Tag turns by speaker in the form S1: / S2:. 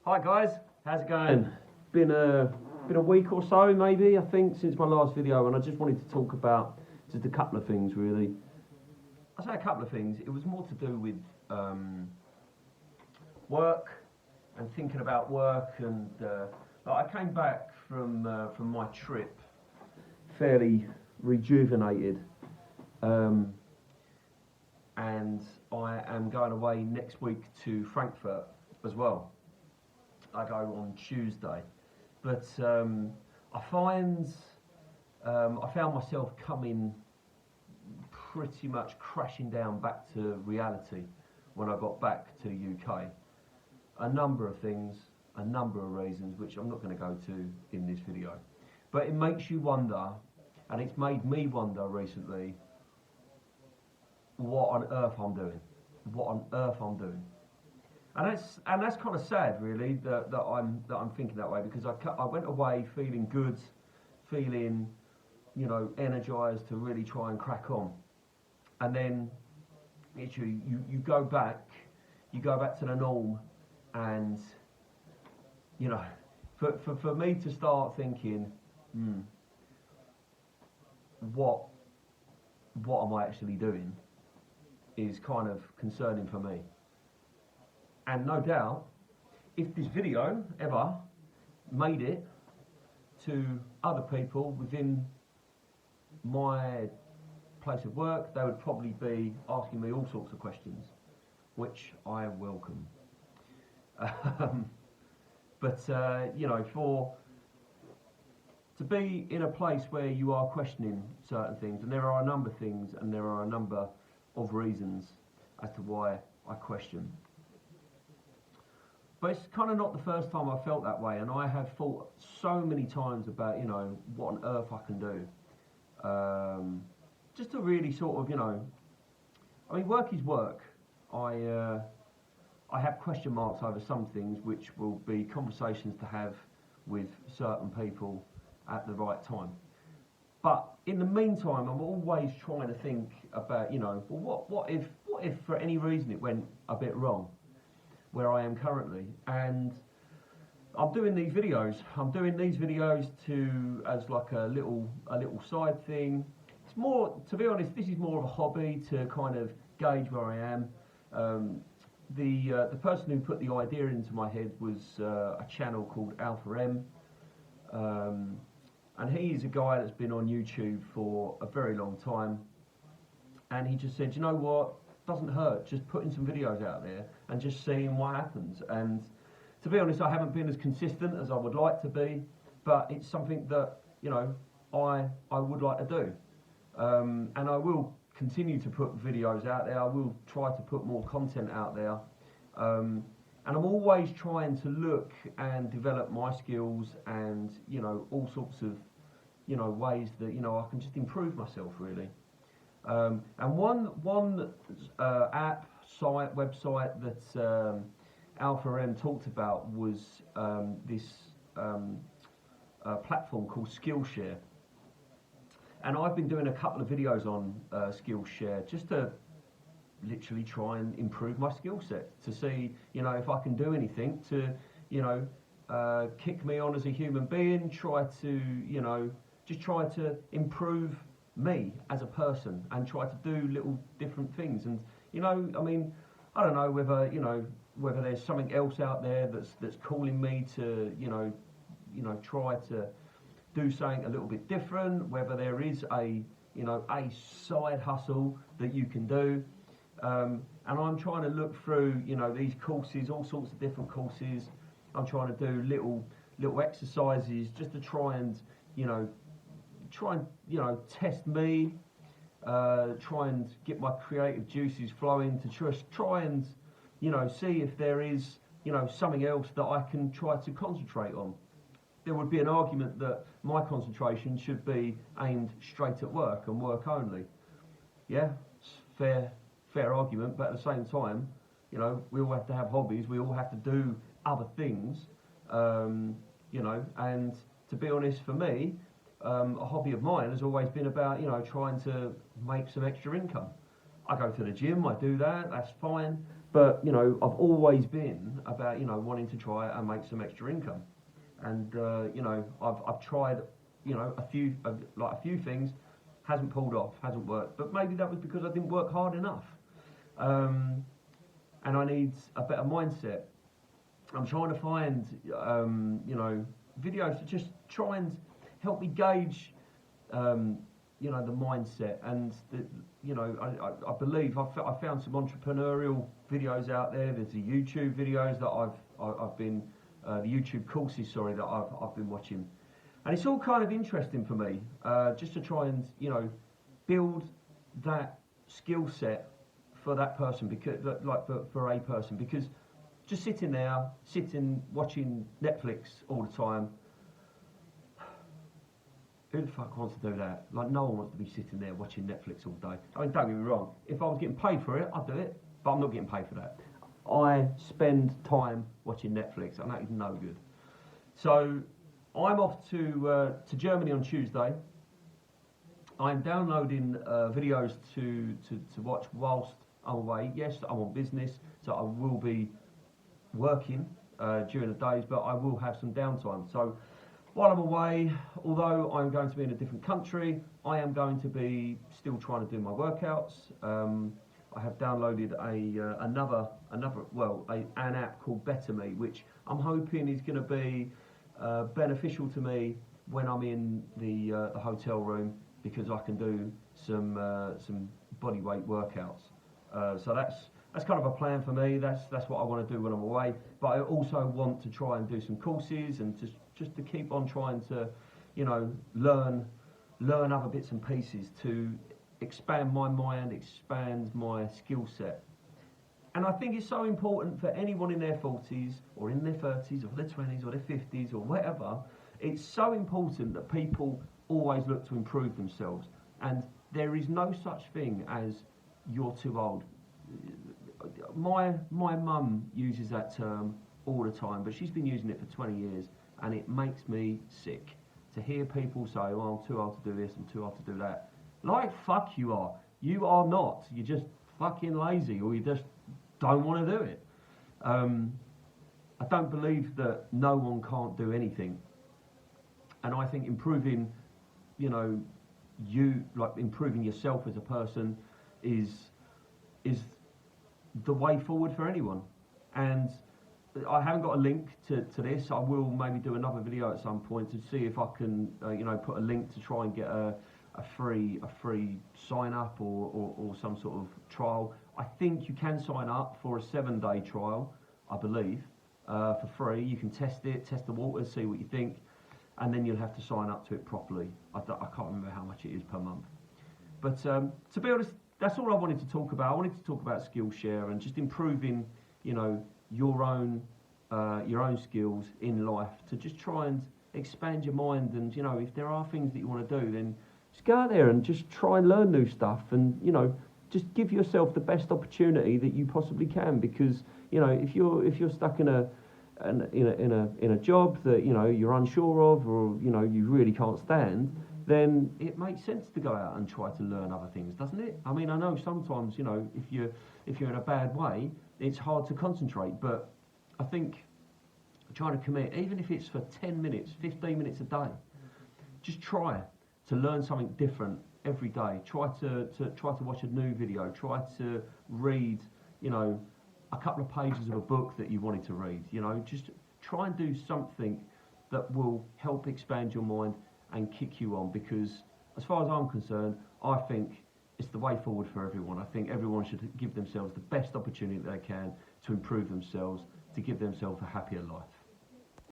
S1: Hi guys, how's it going? Been a week or so maybe, I think, since my last video, and I just wanted to talk about just a couple of things really. I say a couple of things. It was more to do with work and thinking about work, and I came back from my trip fairly rejuvenated, and I am going away next week to Frankfurt as well. I go on Tuesday, but I found myself coming pretty much crashing down back to reality when I got back to the UK. A number of things, a number of reasons, which I'm not going to go to in this video, but it makes you wonder, and it's made me wonder recently, what on earth I'm doing. What on earth I'm doing. And that's kind of sad, really, that I'm thinking that way, because I went away feeling good, feeling, energized to really try and crack on, and then literally you go back to the norm, and for me to start thinking, what am I actually doing, is kind of concerning for me. And no doubt, if this video ever made it to other people within my place of work, they would probably be asking me all sorts of questions, which I welcome. To be in a place where you are questioning certain things, and there are a number of things, and there are a number of reasons as to why I question. But it's kind of not the first time I've felt that way, and I have thought so many times about, what on earth I can do. Just to really sort of, work is work. I have question marks over some things, which will be conversations to have with certain people at the right time. But in the meantime, I'm always trying to think about, what if for any reason it went a bit wrong where I am currently. And I'm doing these videos. As like a little side thing. It's more, to be honest, this is more of a hobby to kind of gauge where I am. The person who put the idea into my head was a channel called Alpha M, and he is a guy that's been on YouTube for a very long time. And he just said, you know what? Doesn't hurt, just putting some videos out there and just seeing what happens. And to be honest, I haven't been as consistent as I would like to be, but it's something that I would like to do, and I will continue to put videos out there. I will try to put more content out there, and I'm always trying to look and develop my skills, and all sorts of ways that I can just improve myself really. And one website that Alpha M talked about was this platform called Skillshare. And I've been doing a couple of videos on Skillshare just to literally try and improve my skill set, to see if I can do anything to kick me on as a human being, try to improve me as a person, and try to do little different things. And I don't know whether there's something else out there that's calling me to try to do something a little bit different, whether there is a side hustle that you can do. And I'm trying to look through these courses, all sorts of different courses. I'm trying to do little exercises just to try and test me, try and get my creative juices flowing, to just try and see if there is something else that I can try to concentrate on. There would be an argument that my concentration should be aimed straight at work and work only. Yeah, fair argument, but at the same time, we all have to have hobbies, we all have to do other things, and to be honest, for me, a hobby of mine has always been about trying to make some extra income. I go to the gym, I do that, that's fine, But, you know, I've always been about, you know, wanting to try and make some extra income. And, you know, I've tried, you know, a few things, hasn't pulled off, hasn't worked. But maybe that was because I didn't work hard enough. And I need a better mindset. I'm trying to find, you know, videos to just try and help me gauge, you know, the mindset. And, you know, I believe I found some entrepreneurial videos out there. There's the YouTube videos that I've been, the YouTube courses, sorry, that I've been watching. And it's all kind of interesting for me, just to try and, you know, build that skill set for that person, because, like for a person, because just sitting watching Netflix all the time, who the fuck wants to do that? Like, no one wants to be sitting there watching Netflix all day. I mean, don't get me wrong, if I was getting paid for it, I'd do it, but I'm not getting paid for that. I spend time watching Netflix, and that is no good. So I'm off to Germany on Tuesday. I'm downloading videos to watch whilst I'm away. Yes, I'm on business, so I will be working during the days, but I will have some downtime. So while I'm away, although I'm going to be in a different country, I am going to be still trying to do my workouts. I have downloaded an app called Better Me, which I'm hoping is going to be beneficial to me when I'm in the hotel room, because I can do some body weight workouts. So that's kind of a plan for me. That's what I want to do when I'm away. But I also want to try and do some courses, and just to keep on trying to, you know, learn other bits and pieces to expand my mind, expand my skill set. And I think it's so important for anyone in their 40s or in their 30s or their 20s or their 50s or whatever. It's so important that people always look to improve themselves. And there is no such thing as you're too old. My mum uses that term all the time, but she's been using it for 20 years, and it makes me sick to hear people say, "Oh, I'm too old to do this, I'm too old to do that." Like, fuck you are. You are not. You're just fucking lazy, or you just don't want to do it. I don't believe that no one can't do anything. And I think improving, you know, improving yourself as a person is the way forward for anyone. And I haven't got a link to this. I will maybe do another video at some point to see if I can, you know, put a link to try and get a free sign up or some sort of trial. I think you can sign up for a 7-day trial, I believe, for free. You can test the waters, see what you think, and then you'll have to sign up to it properly. I can't remember how much it is per month. But to be honest, that's all I wanted to talk about. I wanted to talk about Skillshare and just improving, you know, your own skills in life, to just try and expand your mind. And, you know, if there are things that you want to do, then just go out there and just try and learn new stuff, and, you know, just give yourself the best opportunity that you possibly can. Because, you know, if you're stuck in a job that, you know, you're unsure of, or, you know, you really can't stand, then it makes sense to go out and try to learn other things, doesn't it? I mean, I know sometimes, you know, if you're in a bad way, it's hard to concentrate, but I think trying to commit, even if it's for 10 minutes, 15 minutes a day, just try to learn something different every day. Try to watch a new video. Try to read, you know, a couple of pages of a book that you wanted to read. You know, just try and do something that will help expand your mind and kick you on, because as far as I'm concerned, I think it's the way forward for everyone. I think everyone should give themselves the best opportunity they can to improve themselves, to give themselves a happier life.